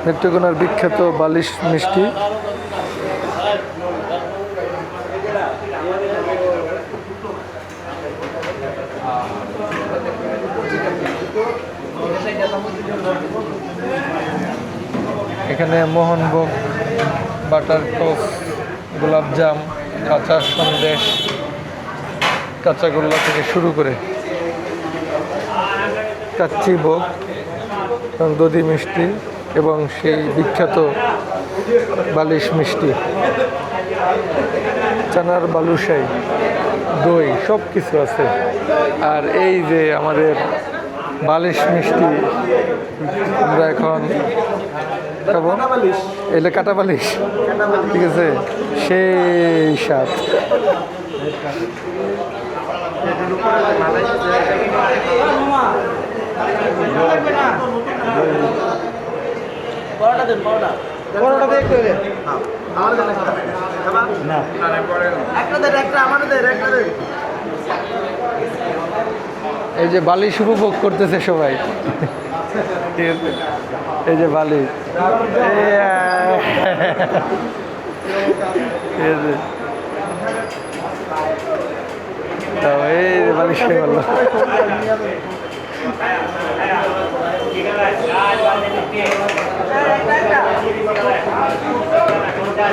নেত্রকোনার বিখ্যাত বালিশ মিষ্টি। এখানে মোহনভোগ, বাটার টোস্ট, গোলাপজাম, কাঁচা সন্দেশ, কাঁচাগোল্লা থেকে শুরু করে কাচ্চি ভোগ এবং দধি মিষ্টি এবং সেই বিখ্যাত বালিশ মিষ্টি, চানার বালুশাই, দই, সব কিছু আছে। আর এই যে আমাদের বালিশ মিষ্টি আমরা এখন খাবো, এলে কাটা বালিশ, ঠিক আছে, সেই স্বাদ। এই যে বালিশ উপভোগ করতেছে সবাই, ঠিক আছে, এই যে বালিশ, ঠিক আছে, তো এই যে বালিশ হয়ে গেল।